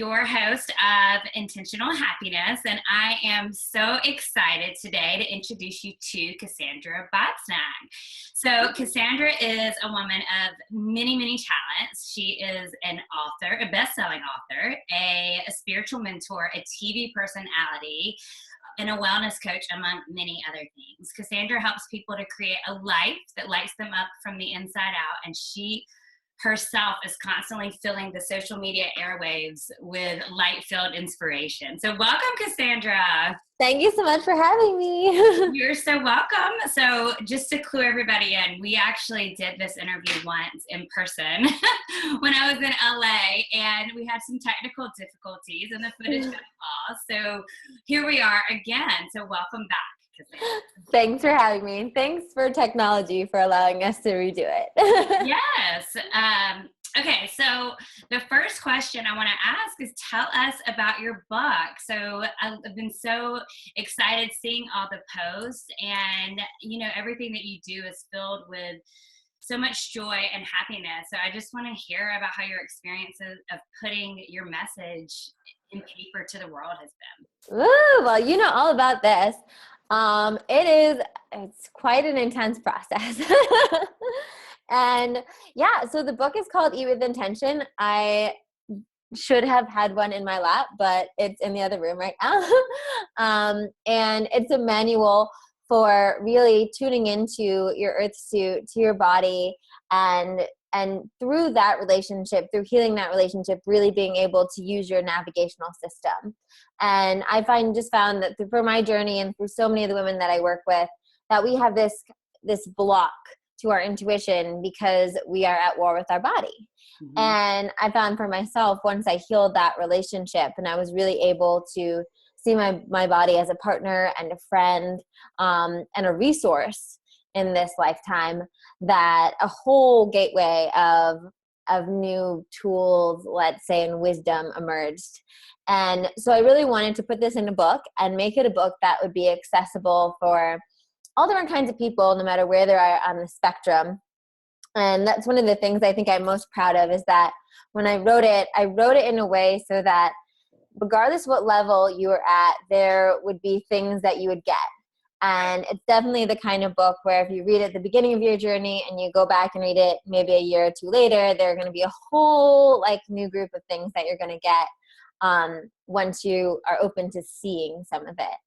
your host of Intentional Happiness, and I am so excited today to introduce you to Cassandra Bodzak. So Cassandra is a woman of many, many talents. She is an author, a best-selling author, a spiritual mentor, a TV personality, and a wellness coach, among many other things. Cassandra helps people to create a life that lights them up from the inside out, and she herself is constantly filling the social media airwaves with light-filled inspiration. So welcome, Cassandra. Thank you so much for having me. You're so welcome. So just to clue everybody in, we actually did this interview once in person when I was in LA, and we had some technical difficulties and the footage got lost. So here we are again. So welcome back. Thanks for having me. Thanks for technology for allowing us to redo it. Yes. Okay, so the first question I want to ask is tell us about your book. So I've been so excited seeing all the posts, and everything that you do is filled with so much joy and happiness. So I just want to hear about how your experiences of putting your message in paper to the world has been. Ooh, well, you know all about this. It's quite an intense process. And yeah, so the book is called Eat with Intention. I should have had one in my lap, but it's in the other room right now. And it's a manual for really tuning into your earth suit, to your body, and through that relationship, through healing that relationship, really being able to use your navigational system. And I found that through my journey and through so many of the women that I work with, that we have this block to our intuition because we are at war with our body. Mm-hmm. And I found for myself, once I healed that relationship and I was really able to see my body as a partner and a friend, and a resource in this lifetime, that a whole gateway of new tools, let's say, and wisdom emerged. And so I really wanted to put this in a book and make it a book that would be accessible for all different kinds of people, no matter where they are on the spectrum. And that's one of the things I think I'm most proud of, is that when I wrote it in a way so that regardless what level you were at, there would be things that you would get. And it's definitely the kind of book where if you read it at the beginning of your journey and you go back and read it maybe a year or two later, there are going to be a whole new group of things that you're going to get once you are open to seeing some of it.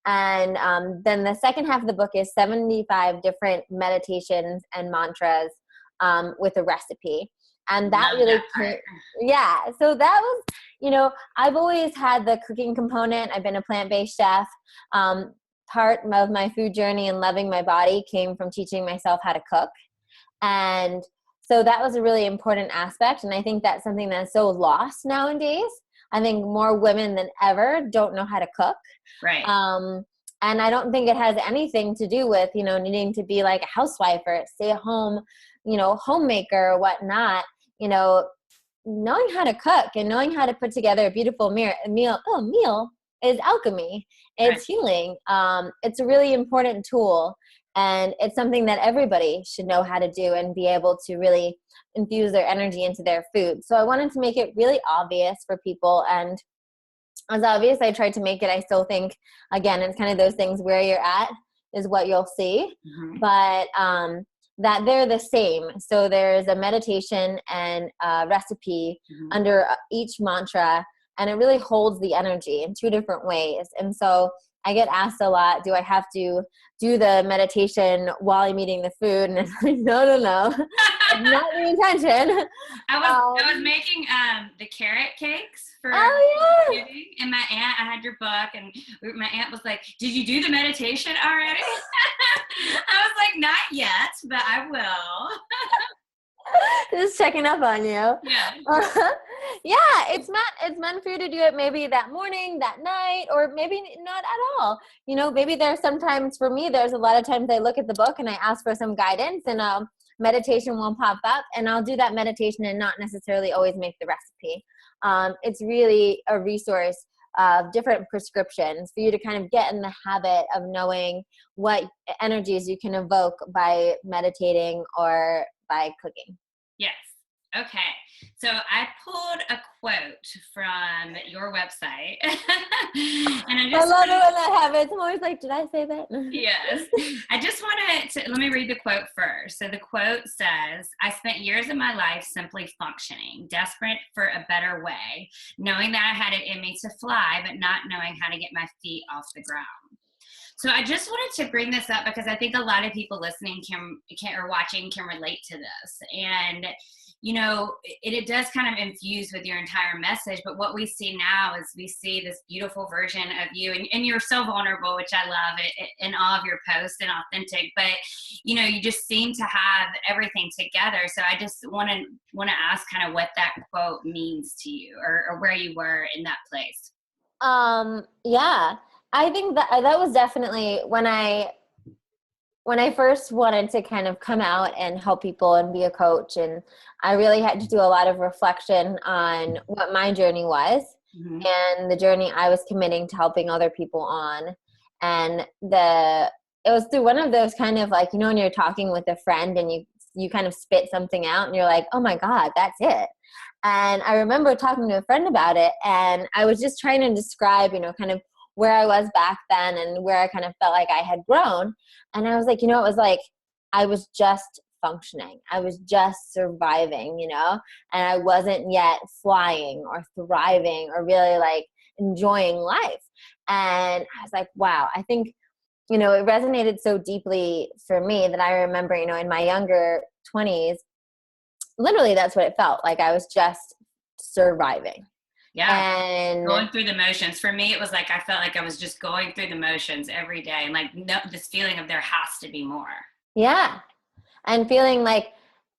And then the second half of the book is 75 different meditations and mantras with a recipe. And that so that was, I've always had the cooking component. I've been a plant-based chef. Part of my food journey and loving my body came from teaching myself how to cook. And so that was a really important aspect. And I think that's something that's so lost nowadays. I think more women than ever don't know how to cook. Right. And I don't think it has anything to do with, needing to be like a housewife or a stay-at-home, homemaker or whatnot. Knowing how to cook and knowing how to put together a beautiful meal is alchemy. It's healing. It's a really important tool, and it's something that everybody should know how to do and be able to really infuse their energy into their food. So I wanted to make it really obvious for people, and as obvious I tried to make it. I still think, again, it's kind of those things, where you're at is what you'll see. Mm-hmm. But that they're the same. So there's a meditation and a recipe under each mantra, and it really holds the energy in two different ways. And so I get asked a lot, do I have to do the meditation while I'm eating the food? And it's like, no. That's not the intention. I was making the carrot cakes for Thanksgiving, and my aunt, I had your book, and my aunt was like, did you do the meditation already? I was like, not yet, but I will. Just checking up on you. Yeah. Yeah, it's meant for you to do it maybe that morning, that night, or maybe not at all. Maybe there's sometimes, for me, there's a lot of times I look at the book and I ask for some guidance, and meditation will pop up, and I'll do that meditation and not necessarily always make the recipe. It's really a resource of different prescriptions for you to kind of get in the habit of knowing what energies you can evoke by meditating or by cooking. Yes. Okay. So I pulled a quote from your website. And I I just love it wanted, when that happens. I'm always like, did I say that? yes, I just wanted to, let me read the quote first. So the quote says, I spent years of my life simply functioning, desperate for a better way, knowing that I had it in me to fly, but not knowing how to get my feet off the ground. So I just wanted to bring this up because I think a lot of people listening can or watching can relate to this. And it does kind of infuse with your entire message. But what we see now is we see this beautiful version of you, and you're so vulnerable, which I love it in all of your posts and authentic. But you just seem to have everything together. So I just want to ask kind of what that quote means to you, or where you were in that place. Yeah, I think that was definitely when I first wanted to kind of come out and help people and be a coach, and I really had to do a lot of reflection on what my journey was, Mm-hmm. and the journey I was committing to helping other people on. And it was through one of those kind of like, when you're talking with a friend and you kind of spit something out and you're like, oh my God, that's it. And I remember talking to a friend about it, and I was just trying to describe, kind of where I was back then and where I kind of felt like I had grown. And I was like, it was like I was just functioning. I was just surviving, and I wasn't yet flying or thriving or really like enjoying life. And I was like, wow, I think, it resonated so deeply for me that I remember, in my younger 20s, literally that's what it felt like. I was just surviving. Yeah. And Going through the motions. For me, it was like I felt like I was just going through the motions every day, and like this feeling of there has to be more. yeah. And feeling like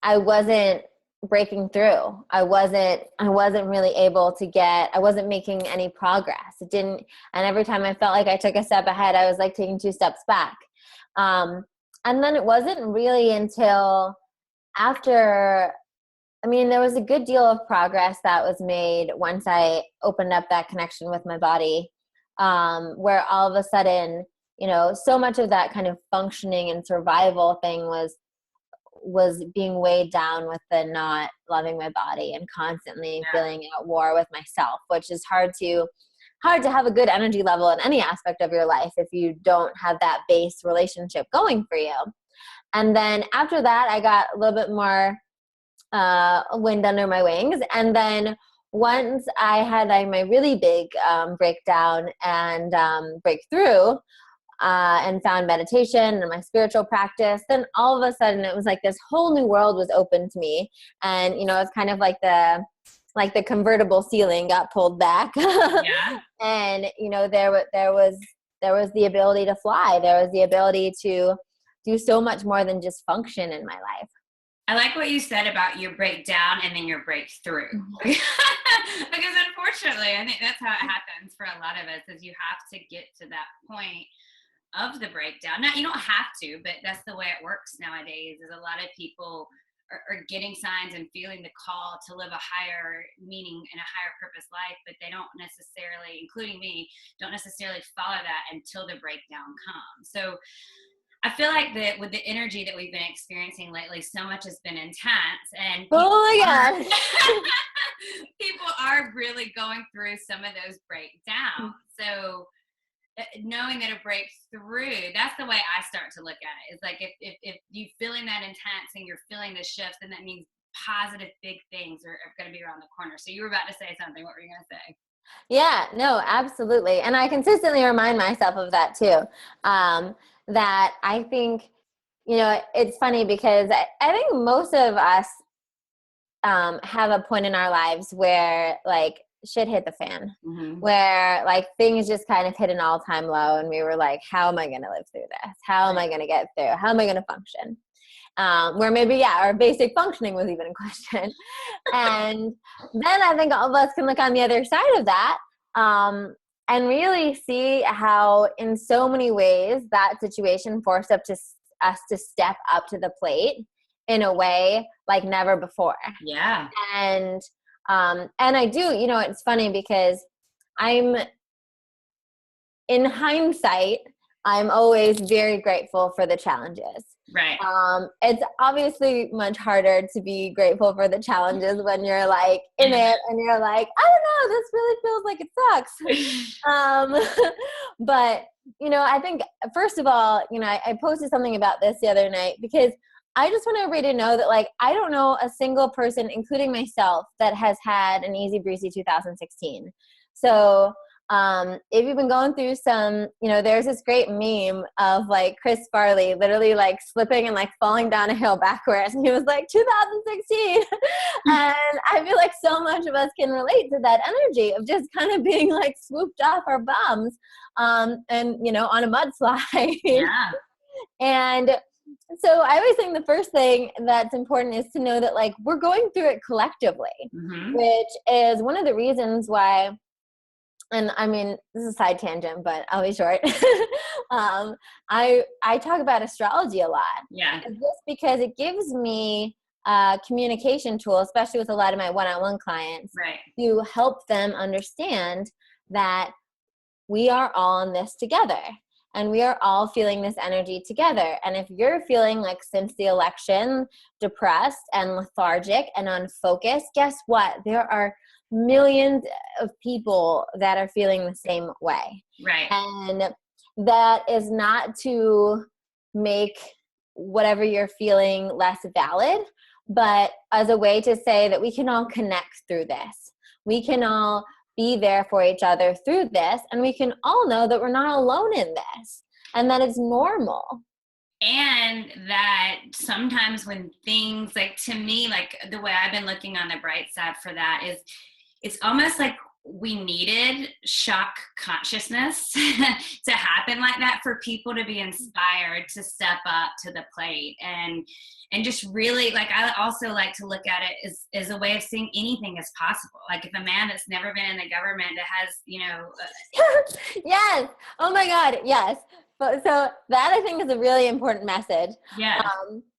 I wasn't breaking through. I wasn't really able to I wasn't making any progress. It didn't, and every time I felt like I took a step ahead, I was like taking 2 steps back. And then it wasn't really until after, there was a good deal of progress that was made once I opened up that connection with my body, where all of a sudden, so much of that kind of functioning and survival thing was being weighed down with the not loving my body and constantly feeling at war with myself, which is hard to have a good energy level in any aspect of your life if you don't have that base relationship going for you. And then after that, I got a little bit more wind under my wings. And then once I had my really big breakdown and breakthrough, and found meditation and my spiritual practice, then all of a sudden it was like this whole new world was open to me. And, it's kind of like the convertible ceiling got pulled back. Yeah. And, there was the ability to fly. There was the ability to do so much more than just function in my life. I like what you said about your breakdown and then your breakthrough. Because unfortunately, I think that's how it happens for a lot of us, is you have to get to that point of the breakdown. Now, you don't have to, but that's the way it works nowadays, is a lot of people are getting signs and feeling the call to live a higher meaning and a higher purpose life, but they don't necessarily, including me, don't necessarily follow that until the breakdown comes. So I feel like that with the energy that we've been experiencing lately, so much has been intense, and people are really going through some of those breakdowns. So knowing that it breaks through, that's the way I start to look at it. It's like if you're feeling that intense and you're feeling the shifts, then that means positive big things are going to be around the corner. So you were about to say something. What were you going to say? Yeah, no, absolutely. And I consistently remind myself of that too. That I think, it's funny because I think most of us have a point in our lives where like shit hit the fan, where like things just kind of hit an all-time low, and we were like, how am I going to live through this? How am I going to get through? How am I going to function? Where maybe, our basic functioning was even in question. And then I think all of us can look on the other side of that, and really see how in so many ways that situation forced us to step up to the plate in a way like never before. Yeah. And I do, it's funny because I'm, in hindsight, I'm always very grateful for the challenges. Right. It's obviously much harder to be grateful for the challenges when you're like in it and you're like, I don't know, this really feels like it sucks. But, I think, first of all, I posted something about this the other night because I just want everybody to know that, like, I don't know a single person, including myself, that has had an easy breezy 2016. So if you've been going through some, there's this great meme of like Chris Farley literally like slipping and like falling down a hill backwards. And he was like 2016. And I feel like so much of us can relate to that energy of just kind of being like swooped off our bums and, on a mudslide. Yeah. And so I always think the first thing that's important is to know that like we're going through it collectively, which is one of the reasons why. And I mean, this is a side tangent, but I'll be short. I talk about astrology a lot. Yeah. Just because it gives me a communication tool, especially with a lot of my one-on-one clients, right, to help them understand that we are all in this together. And we are all feeling this energy together. And if you're feeling like since the election, depressed and lethargic and unfocused, guess what? There are millions of people that are feeling the same way. Right. And that is not to make whatever you're feeling less valid, but as a way to say that we can all connect through this. We can all be there for each other through this, and we can all know that we're not alone in this and that it's normal. And that sometimes when things, like, to me, like the way I've been looking on the bright side for that is it's almost like we needed shock consciousness to happen like that for people to be inspired to step up to the plate and just really, like, I also like to look at it as a way of seeing anything as possible. Like if a man that's never been in the government that has, yes. Oh my God. Yes. So that I think is a really important message. Yeah.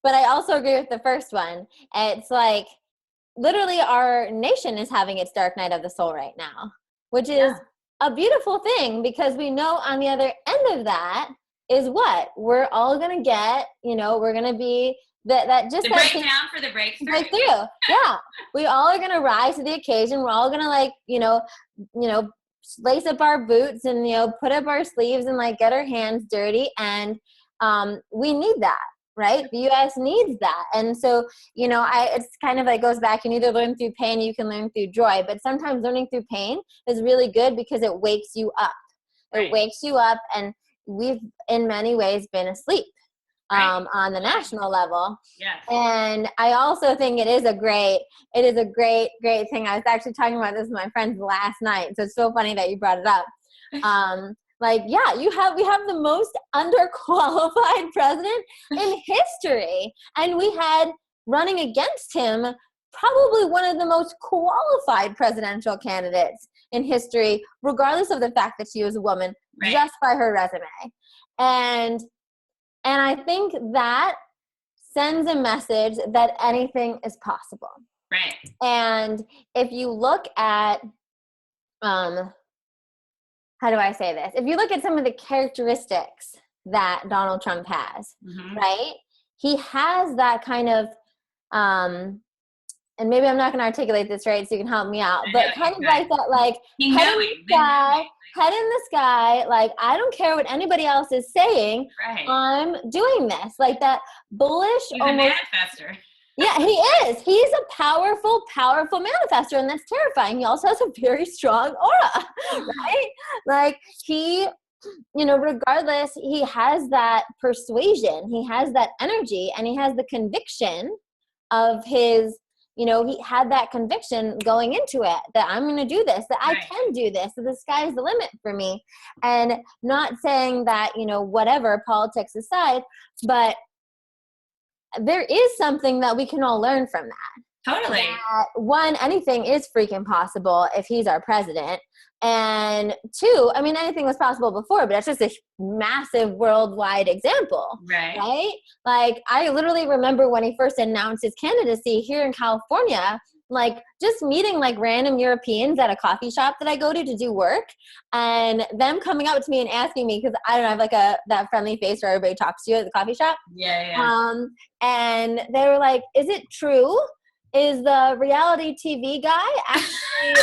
But I also agree with the first one. It's like, literally our nation is having its dark night of the soul right now, which is a beautiful thing because we know on the other end of that is what we're all going to get, we're going to be that just the breakdown for the breakthrough. Yeah. We all are going to rise to the occasion. We're all going to like, lace up our boots and, put up our sleeves and like get our hands dirty. And we need that. Right? The U.S. needs that. And so, it's kind of like goes back, you either learn through pain, you can learn through joy, but sometimes learning through pain is really good because it wakes you up. Right. It wakes you up, and we've in many ways been asleep on the national level. Yes. And I also think it is a great thing. I was actually talking about this with my friends last night. So it's so funny that you brought it up. We have the most underqualified president in history. And we had running against him probably one of the most qualified presidential candidates in history, regardless of the fact that she was a woman, just by her resume. And I think that sends a message that anything is possible. Right. And if you look at, how do I say this? If you look at some of the characteristics that Donald Trump has, right? He has that kind of, and maybe I'm not going to articulate this right, so you can help me out, but kind of like that, like head in the sky, like I don't care what anybody else is saying, I'm doing this, like that bullish. He's a manifester. Yeah, he is. He's a powerful, powerful manifestor, and that's terrifying. He also has a very strong aura, right? Like he, regardless, he has that persuasion, he has that energy, and he has the conviction of his, he had that conviction going into it that I'm going to do this, that I can do this, that the sky's the limit for me. And not saying that, whatever, politics aside, but there is something that we can all learn from that. Totally. That, one, anything is freaking possible if he's our president. And two, I mean, anything was possible before, but that's just a massive worldwide example. Right? Like, I literally remember when he first announced his candidacy here in California, like just meeting like random Europeans at a coffee shop that I go to do work, and them coming up to me and asking me, because I don't know, I have like that friendly face where everybody talks to you at the coffee shop. Yeah. And they were like, is it true? Is the reality TV guy actually,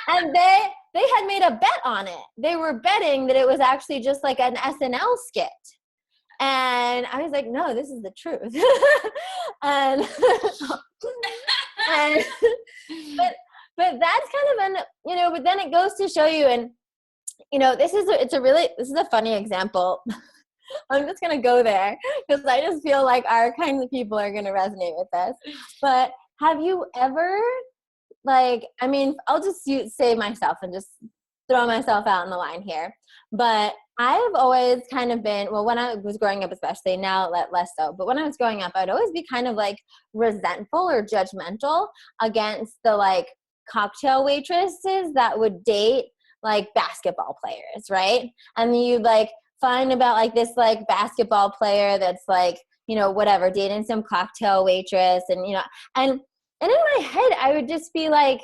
and they had made a bet on it. They were betting that it was actually just like an SNL skit. And I was like, no, this is the truth. and, and but that's kind of but then it goes to show you, and this is a funny example. I'm just going to go there because I just feel like our kinds of people are going to resonate with this. But have you ever, I'll just say myself and just throw myself out on the line here. But I have always kind of been, well, when I was growing up especially, now less so, but when I was growing up, I'd always be kind of like resentful or judgmental against the like cocktail waitresses that would date like basketball players, right? And you like find about like this like basketball player that's like, whatever, dating some cocktail waitress, and and in my head I would just be like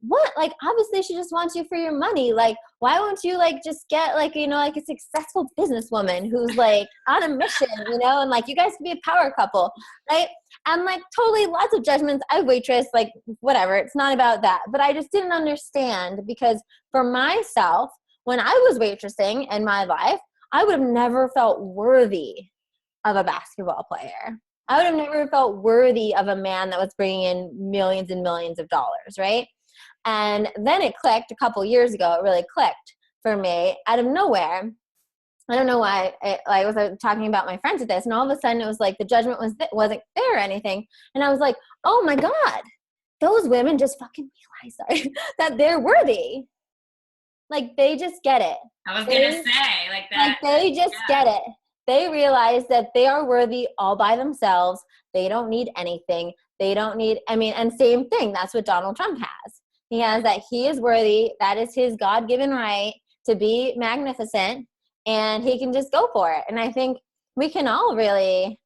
what? Like, obviously she just wants you for your money. Like, why won't you like just get like, like a successful businesswoman who's like on a mission, and like you guys can be a power couple, right? And like totally lots of judgments. I waitress, like whatever. It's not about that. But I just didn't understand, because for myself, when I was waitressing in my life, I would have never felt worthy of a basketball player. I would have never felt worthy of a man that was bringing in millions and millions of dollars, right? And then it clicked a couple years ago. It really clicked for me out of nowhere. I don't know why. I was talking about my friends with this, and all of a sudden it was like the judgment wasn't there or anything. And I was like, oh my God, those women just fucking realize that they're worthy. Like they just get it. I was going to say like that. Like they just get it. They realize that they are worthy all by themselves. They don't need anything. They don't need, and same thing. That's what Donald Trump has. He has that he is worthy. That is his God-given right to be magnificent, and he can just go for it. And I think we can all really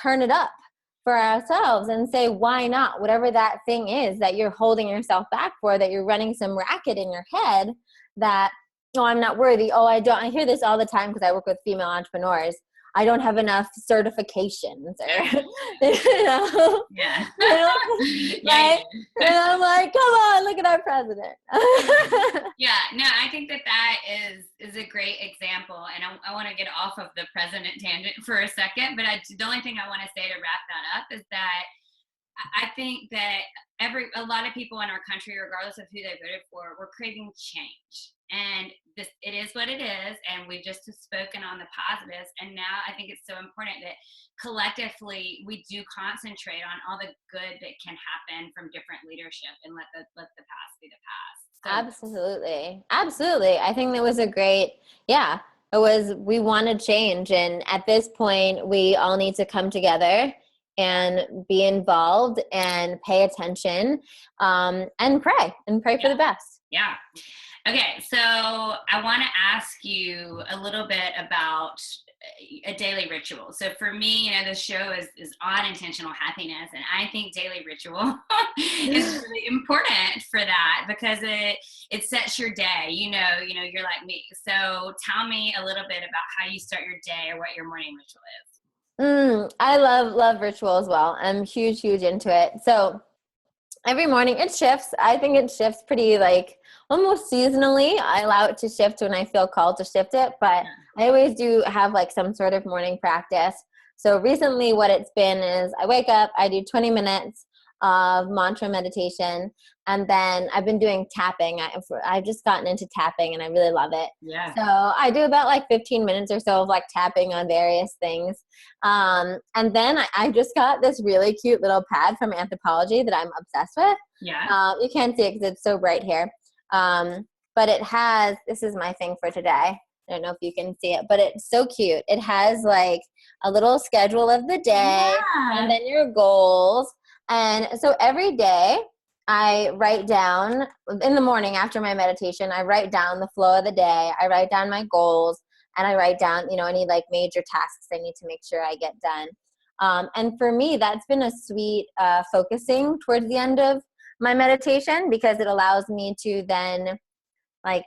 turn it up for ourselves and say, why not? Whatever that thing is that you're holding yourself back for, that you're running some racket in your head that, oh, I'm not worthy. Oh, I don't. I hear this all the time because I work with female entrepreneurs. I don't have enough certifications, or, Yeah. Right? And I'm like, come on, look at our president. Yeah, no, I think that is a great example. And I want to get off of the president tangent for a second, but the only thing I want to say to wrap that up is that I think that a lot of people in our country, regardless of who they voted for, we're craving change. And it is what it is, and we've just spoken on the positives. And now I think it's so important that collectively we do concentrate on all the good that can happen from different leadership, and let the past be the past. So, Absolutely. I think that was a great, we want to change. And at this point, we all need to come together and be involved and pay attention, and pray for the best. Yeah. Okay, so I want to ask you a little bit about a daily ritual. So for me, the show is on intentional happiness, and I think daily ritual is really important for that, because it sets your day. You're like me. So tell me a little bit about how you start your day, or what your morning ritual is. I love ritual as well. I'm huge into it. So every morning it shifts. I think it shifts pretty like almost seasonally. I allow it to shift when I feel called to shift it, but I always do have like some sort of morning practice. So recently what it's been is I wake up, I do 20 minutes of mantra meditation, and then I've been doing tapping. I've just gotten into tapping and I really love it. Yeah. So I do about like 15 minutes or so of like tapping on various things. And then I just got this really cute little pad from Anthropologie that I'm obsessed with. Yeah. You can't see it because it's so bright here. But it has, this is my thing for today. I don't know if you can see it, but it's so cute. It has like a little schedule of the day, and then your goals. And so every day I write down, in the morning after my meditation, I write down the flow of the day. I write down my goals, and I write down, any like major tasks I need to make sure I get done. And for me, that's been a sweet focusing towards the end of my meditation, because it allows me to then like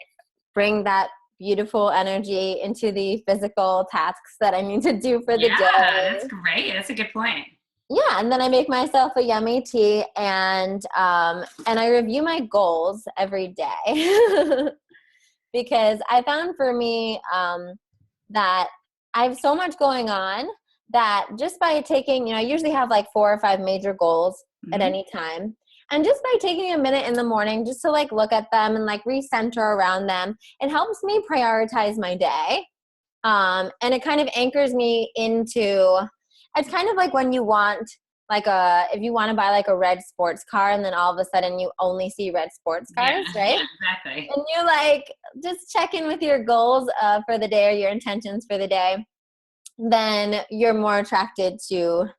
bring that beautiful energy into the physical tasks that I need to do for the day. Yeah, that's great. That's a good point. Yeah, and then I make myself a yummy tea, and I review my goals every day because I found for me that I have so much going on that just by taking, I usually have like 4 or 5 major goals at any time. And just by taking a minute in the morning just to like look at them and like recenter around them, it helps me prioritize my day. And it kind of anchors me into, it's kind of like when you want if you want to buy like a red sports car and then all of a sudden you only see red sports cars, right? Yeah, exactly. And you like just check in with your goals for the day or your intentions for the day, then you're more attracted to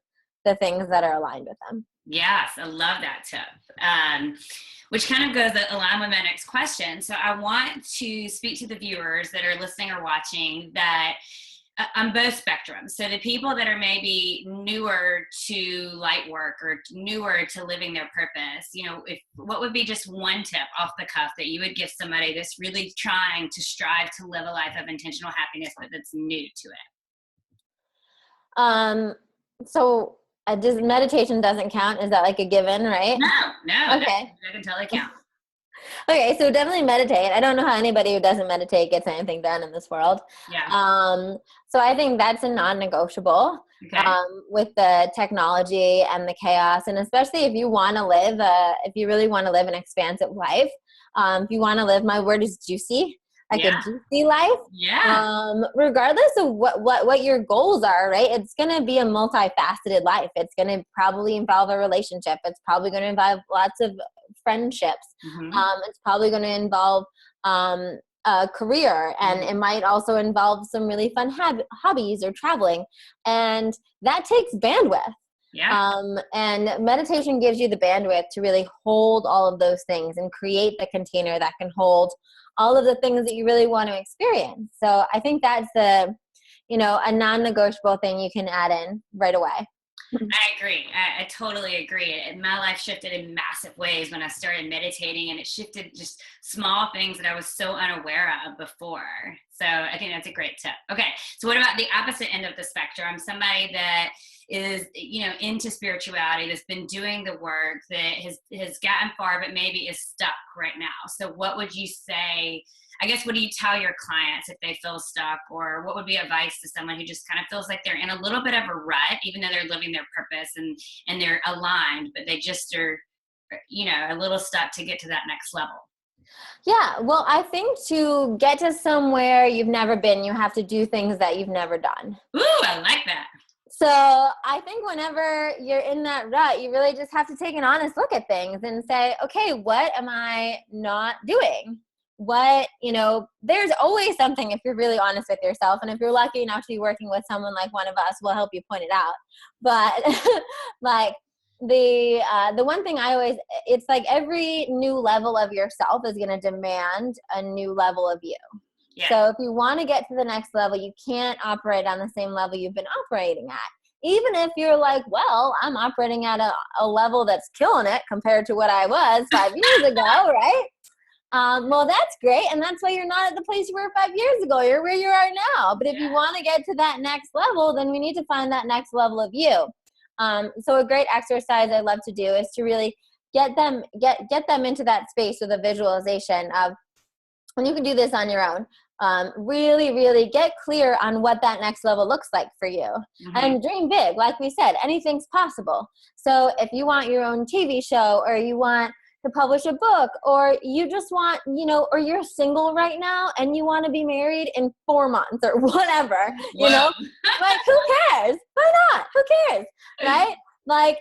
the things that are aligned with them. Yes, I love that tip. Which kind of goes along with my next question. So I want to speak to the viewers that are listening or watching that on both spectrums. So the people that are maybe newer to light work or newer to living their purpose, what would be just one tip off the cuff that you would give somebody that's really trying to strive to live a life of intentional happiness, but that's new to it? So just meditation doesn't count. Is that like a given, right? No. Okay. That can totally count. Okay, so definitely meditate. I don't know how anybody who doesn't meditate gets anything done in this world. Yeah. So I think that's a non-negotiable. Okay. With the technology and the chaos, and especially if you want to live, if you really want to live an expansive life, if you want to live, my word is juicy, like a juicy life. Yeah. Regardless of what your goals are, right? It's going to be a multifaceted life. It's going to probably involve a relationship. It's probably going to involve lots of friendships. It's probably going to involve a career, and it might also involve some really fun hobbies or traveling, and that takes bandwidth. And meditation gives you the bandwidth to really hold all of those things and create the container that can hold all of the things that you really want to experience. So I think that's a non-negotiable thing you can add in right away. I agree. I totally agree. My life shifted in massive ways when I started meditating, and it shifted just small things that I was so unaware of before. So I think that's a great tip. Okay. So what about the opposite end of the spectrum? Somebody that is, into spirituality, that's been doing the work, that has gotten far, but maybe is stuck right now. So what would you say? I guess, what do you tell your clients if they feel stuck, or what would be advice to someone who just kind of feels like they're in a little bit of a rut, even though they're living their purpose and they're aligned, but they just are, a little stuck to get to that next level? Yeah, well, I think to get to somewhere you've never been, you have to do things that you've never done. Ooh, I like that. So I think whenever you're in that rut, you really just have to take an honest look at things and say, okay, what am I not doing? There's always something if you're really honest with yourself. And if you're lucky enough to be working with someone like one of us, we'll help you point it out. But like the one thing it's like every new level of yourself is going to demand a new level of you. Yeah. So if you want to get to the next level, you can't operate on the same level you've been operating at. Even if you're like, well, I'm operating at a level that's killing it compared to what I was 5 years ago, right? Well, that's great. And that's why you're not at the place you were 5 years ago. You're where you are now. But if you want to get to that next level, then we need to find that next level of you. So a great exercise I love to do is to really get them into that space with a visualization of, and you can do this on your own. Really, really get clear on what that next level looks like for you. And dream big. Like we said, anything's possible. So if you want your own TV show, or you want to publish a book, or you just want, or you're single right now and you want to be married in 4 months or whatever, like who cares? Why not? Who cares? Right? Like,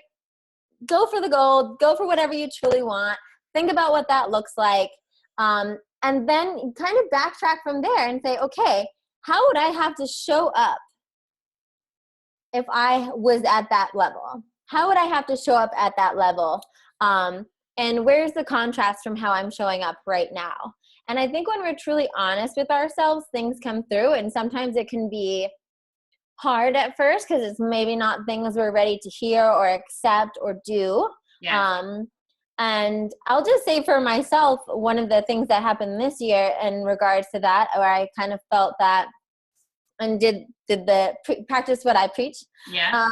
go for the gold, go for whatever you truly want. Think about what that looks like. And then kind of backtrack from there and say, okay, how would I have to show up if I was at that level? How would I have to show up at that level? And where's the contrast from how I'm showing up right now? And I think when we're truly honest with ourselves, things come through, and sometimes it can be hard at first because it's maybe not things we're ready to hear or accept or do. Yeah. And I'll just say for myself, one of the things that happened this year in regards to that, where I kind of felt that and did practice what I preach. Yeah.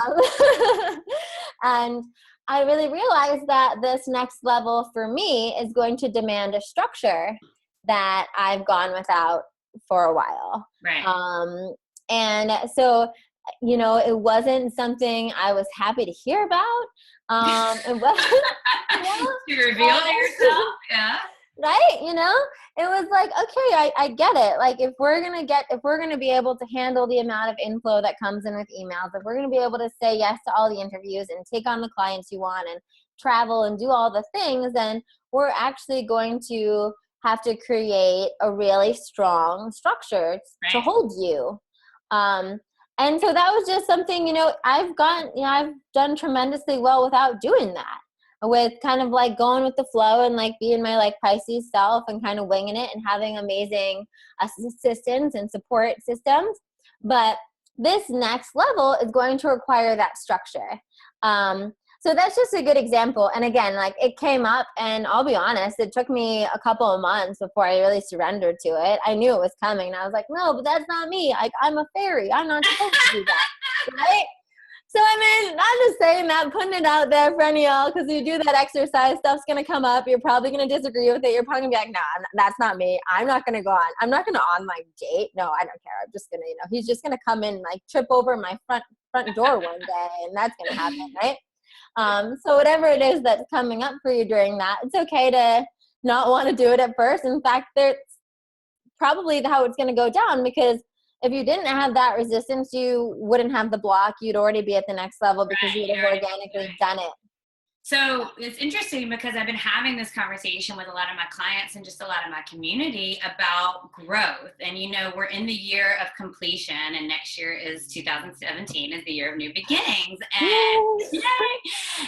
And I really realized that this next level for me is going to demand a structure that I've gone without for a while. Right. And so, it wasn't something I was happy to hear about. It wasn't, to reveal to yourself. Yeah. Right. It was like, okay, I get it. Like if we're going to be able to handle the amount of inflow that comes in with emails, if we're going to be able to say yes to all the interviews and take on the clients you want and travel and do all the things, then we're actually going to have to create a really strong structure to hold you. And so that was just something, I've done tremendously well without doing that, with kind of like going with the flow and like being my like Pisces self and kind of winging it and having amazing assistants and support systems. But this next level is going to require that structure. So that's just a good example. And again, like it came up, and I'll be honest, it took me a couple of months before I really surrendered to it. I knew it was coming and I was like, no, but that's not me. Like I'm a fairy. I'm not supposed to do that. Right? So, I'm just saying that, putting it out there for any of y'all, because you do that exercise, stuff's going to come up. You're probably going to disagree with it. You're probably going to be like, nah, that's not me. I'm not going to go on. I'm not going to on my date. No, I don't care. I'm just going to, he's just going to come in and like trip over my front door one day, and that's going to happen, right? So whatever it is that's coming up for you during that, it's okay to not want to do it at first. In fact, that's probably how it's going to go down, because if you didn't have that resistance, you wouldn't have the block. You'd already be at the next level because you would have organically done it. So it's interesting because I've been having this conversation with a lot of my clients and just a lot of my community about growth. And, we're in the year of completion, and next year is 2017 is the year of new beginnings. And yay!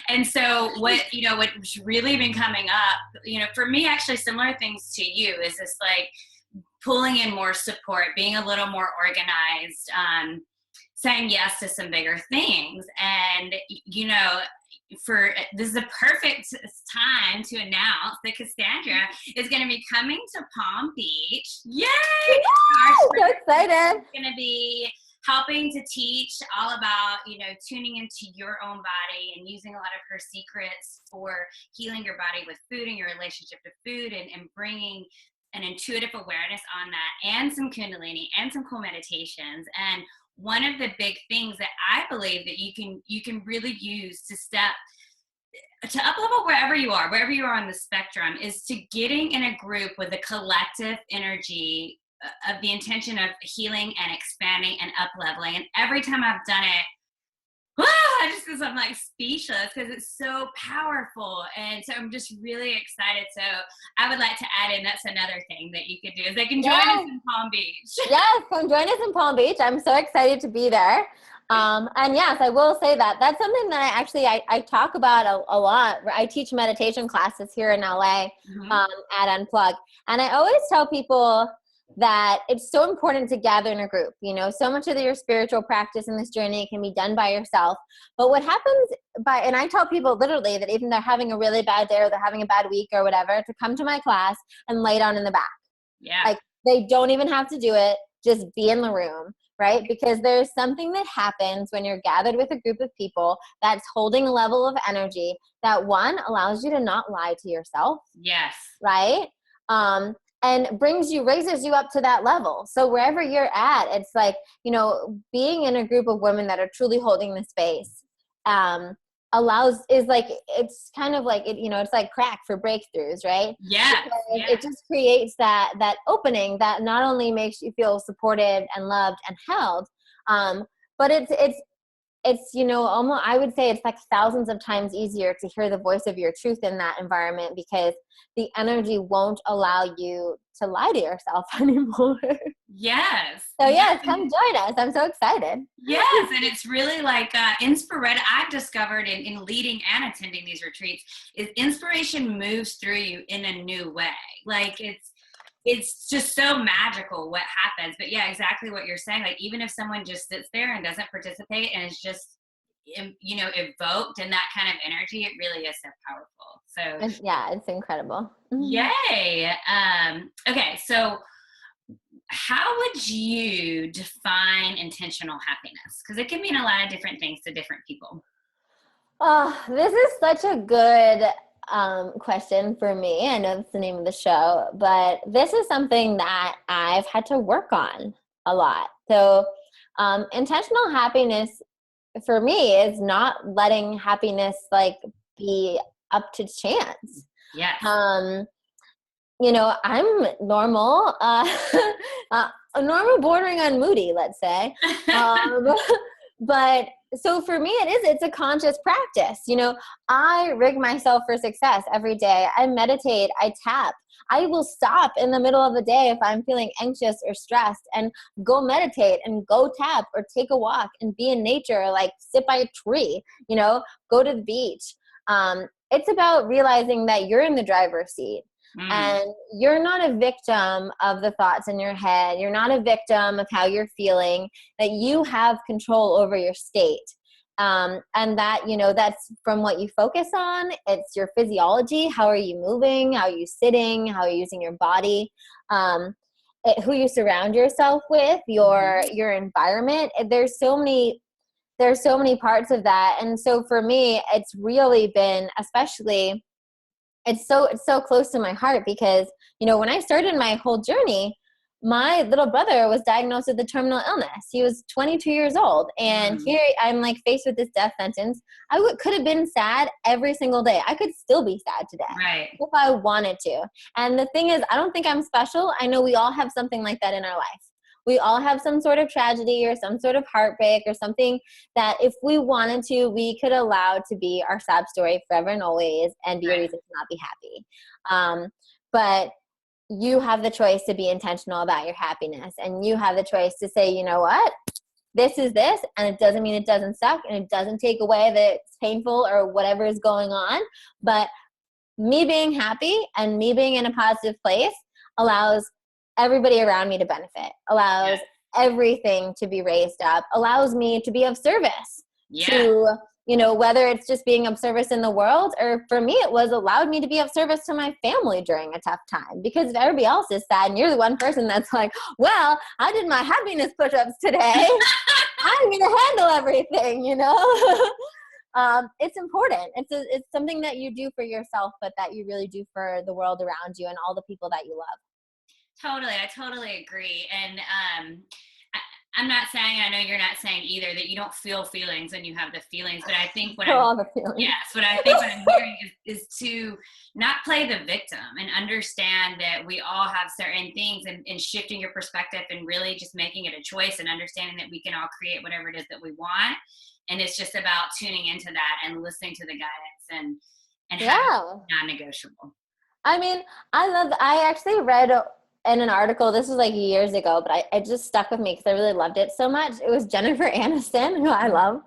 And so what's really been coming up, for me, actually similar things to you, is this like pulling in more support, being a little more organized, saying yes to some bigger things. And, this is a perfect time to announce that Cassandra is going to be coming to Palm Beach. Yay! So excited. Going to be helping to teach all about, tuning into your own body and using a lot of her secrets for healing your body with food and your relationship to food, and bringing an intuitive awareness on that, and some Kundalini and some cool meditations. And one of the big things that I believe that you can really use to up level wherever you are on the spectrum, is to getting in a group with a collective energy of the intention of healing and expanding and up leveling. And every time I've done it, I'm like speechless because it's so powerful. And so I'm just really excited. So I would like to add in, that's another thing that you could do, is they can join us in Palm Beach. Yes, come join us in Palm Beach. I'm so excited to be there. And yes, I will say that that's something that I talk about a lot. I teach meditation classes here in LA at Unplug. And I always tell people that it's so important to gather in a group. So much of your spiritual practice in this journey can be done by yourself. But what happens and I tell people literally that even they're having a really bad day or they're having a bad week or whatever, to come to my class and lay down in the back. Yeah. Like they don't even have to do it. Just be in the room, right? Because there's something that happens when you're gathered with a group of people that's holding a level of energy that, one, allows you to not lie to yourself. Yes. Right? And raises you up to that level. So wherever you're at, it's like, being in a group of women that are truly holding the space, it's kind of like, it's like crack for breakthroughs, right? Yeah. It just creates that opening that not only makes you feel supported and loved and held, but it's almost, I would say it's like thousands of times easier to hear the voice of your truth in that environment, because the energy won't allow you to lie to yourself anymore. Yes. So yes, come join us. I'm so excited. Yes. And it's really like inspiration. I've discovered in leading and attending these retreats is inspiration moves through you in a new way. Like it's just so magical what happens. But yeah, exactly what you're saying. Like, even if someone just sits there and doesn't participate and is just, evoked in that kind of energy, it really is so powerful. So Yeah, it's incredible. yay. Okay, so how would you define intentional happiness? Because it can mean a lot of different things to different people. Oh, this is such a good question for me. I know that's the name of the show, but this is something that I've had to work on a lot. So, intentional happiness for me is not letting happiness like be up to chance. Yes. I'm normal, normal bordering on moody, let's say. But so for me, it's a conscious practice. I rig myself for success every day. I meditate, I tap. I will stop in the middle of the day if I'm feeling anxious or stressed and go meditate and go tap or take a walk and be in nature, like sit by a tree, go to the beach. It's about realizing that you're in the driver's seat. And you're not a victim of the thoughts in your head. You're not a victim of how you're feeling, that you have control over your state. And that, that's from what you focus on. It's your physiology. How are you moving? How are you sitting? How are you using your body? Who you surround yourself with, your environment. There's so many parts of that. And so for me, it's really been, especially, it's so close to my heart because, when I started my whole journey, my little brother was diagnosed with a terminal illness. He was 22 years old. And here I'm like faced with this death sentence. I could have been sad every single day. I could still be sad today if I wanted to. And the thing is, I don't think I'm special. I know we all have something like that in our life. We all have some sort of tragedy or some sort of heartbreak or something that if we wanted to, we could allow to be our sad story forever and always and be a reason to not be happy. But you have the choice to be intentional about your happiness, and you have the choice to say, you know what, this is this, and it doesn't mean it doesn't suck, and it doesn't take away that it's painful or whatever is going on. But me being happy and me being in a positive place allows everybody around me to benefit, allows everything to be raised up, allows me to be of service to, whether it's just being of service in the world, or for me, it was allowed me to be of service to my family during a tough time. Because if everybody else is sad and you're the one person that's like, well, I did my happiness push-ups today, I'm going to handle everything, It's important. It's something that you do for yourself, but that you really do for the world around you and all the people that you love. Totally. I totally agree. And I'm not saying, I know you're not saying either, that you don't feel feelings when you have the feelings, but I think what I'm hearing is to not play the victim and understand that we all have certain things, and shifting your perspective and really just making it a choice and understanding that we can all create whatever it is that we want. And it's just about tuning into that and listening to the guidance and having non-negotiable. I mean, I actually read in an article, this was like years ago, but it just stuck with me because I really loved it so much. It was Jennifer Aniston, who I love,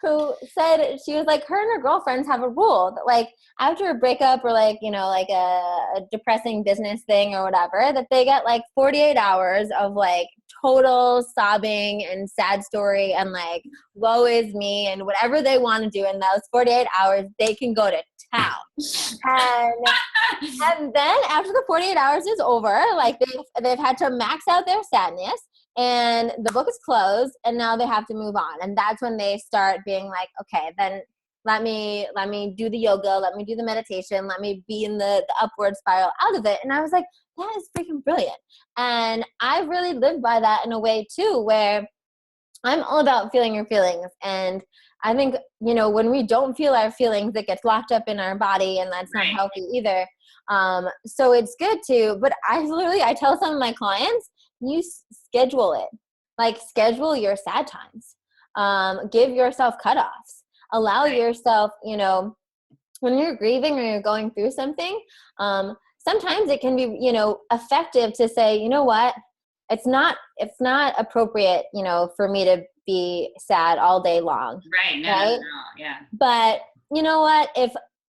who said, she was like, her and her girlfriends have a rule that like after a breakup or like, like a depressing business thing or whatever, that they get like 48 hours of like total sobbing and sad story and like woe is me and whatever they want to do in those 48 hours, they can go to town. And then after the 48 hours is over, like they've had to max out their sadness and the book is closed and now they have to move on. And that's when they start being like, okay, then let me do the yoga, let me do the meditation, let me be in the upward spiral out of it. And I was like, that is freaking brilliant. And I really lived by that in a way too, where I'm all about feeling your feelings. And I think, when we don't feel our feelings, it gets locked up in our body, and that's not healthy either. So it's good to, but I tell some of my clients, you schedule it, like schedule your sad times, give yourself cutoffs, allow yourself, when you're grieving or you're going through something, sometimes it can be, effective to say, you know what, it's not appropriate, for me to be sad all day long. Right. No, yeah. But you know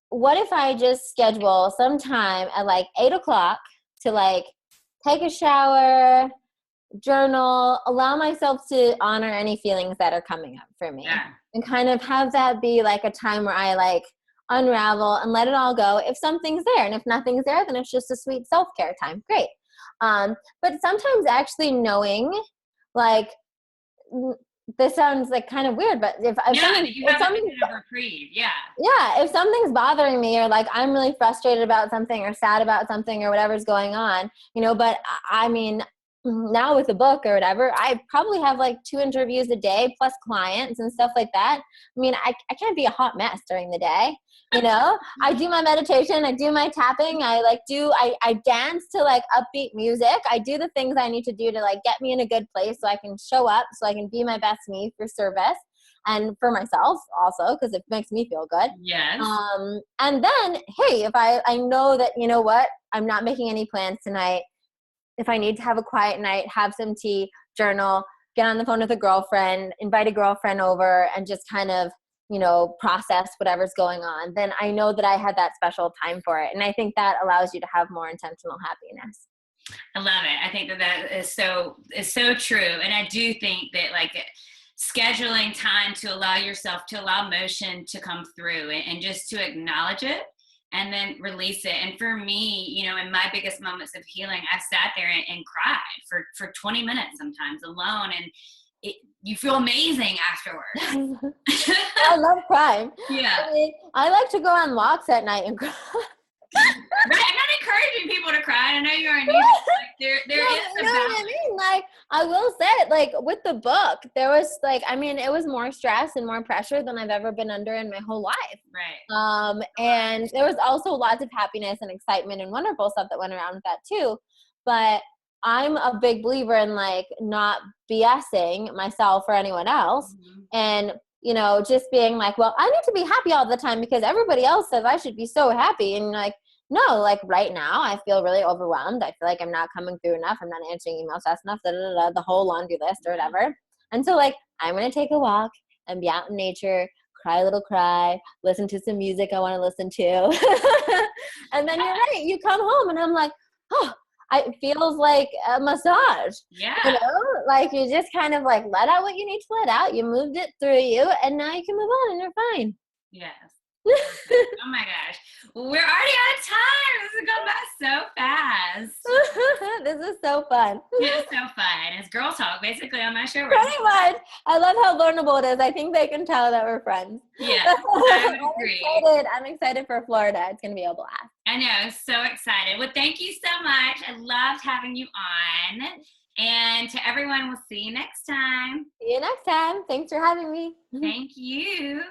what if I just schedule some time at like 8:00 to like take a shower, journal, allow myself to honor any feelings that are coming up for me, and kind of have that be like a time where I like unravel and let it all go if something's there. And if nothing's there, then it's just a sweet self-care time. Great. But sometimes actually knowing, like, this sounds like kind of weird, but if something's a reprieve, if something's bothering me, or like I'm really frustrated about something or sad about something or whatever's going on, you know, but I mean, now with the book or whatever, I probably have like 2 interviews a day plus clients and stuff like that. I mean, I can't be a hot mess during the day. You know, I do my meditation, I do my tapping, I dance to like upbeat music. I do the things I need to do to like get me in a good place so I can show up, so I can be my best me for service and for myself also, because it makes me feel good. Yes. And then, hey, if I know that, you know what, I'm not making any plans tonight. If I need to have a quiet night, have some tea, journal, get on the phone with a girlfriend, invite a girlfriend over, and just kind of, you know, process whatever's going on, then I know that I had that special time for it. And I think that allows you to have more intentional happiness. I love it. I think that is so true. And I do think that like scheduling time to allow motion to come through and just to acknowledge it and then release it. And for me, you know, in my biggest moments of healing, I've sat there and cried for 20 minutes sometimes alone. And you feel amazing afterwards. I love crying. Yeah. I mean, I like to go on walks at night and cry. Right. I'm not encouraging people to cry. I know you are. Like, there is a balance. You know what I mean? Like, I will say, like, with the book, there was like, I mean, it was more stress and more pressure than I've ever been under in my whole life. Right. And there was also lots of happiness and excitement and wonderful stuff that went around with that too. But I'm a big believer in like not BSing myself or anyone else. Mm-hmm. And, you know, just being like, well, I need to be happy all the time because everybody else says I should be so happy. And like, no, like right now I feel really overwhelmed. I feel like I'm not coming through enough. I'm not answering emails fast enough, the whole laundry list or whatever. And so like, I'm going to take a walk and be out in nature, cry a little cry, listen to some music I want to listen to. And then you're right. You come home and I'm like, oh, it feels like a massage. Yeah. You know, like you just kind of like let out what you need to let out. You moved it through you and now you can move on and you're fine. Yes. Oh my gosh. Well, we're already out of time. This has gone by so fast. This is so fun. It's so fun. It's girl talk basically on my show. Pretty much. I love how vulnerable it is. I think they can tell that we're friends. Yeah, I would agree. I'm excited for Florida. It's going to be a blast. I know. So excited. Well, thank you so much. I loved having you on. And to everyone, we'll see you next time. See you next time. Thanks for having me. Thank you.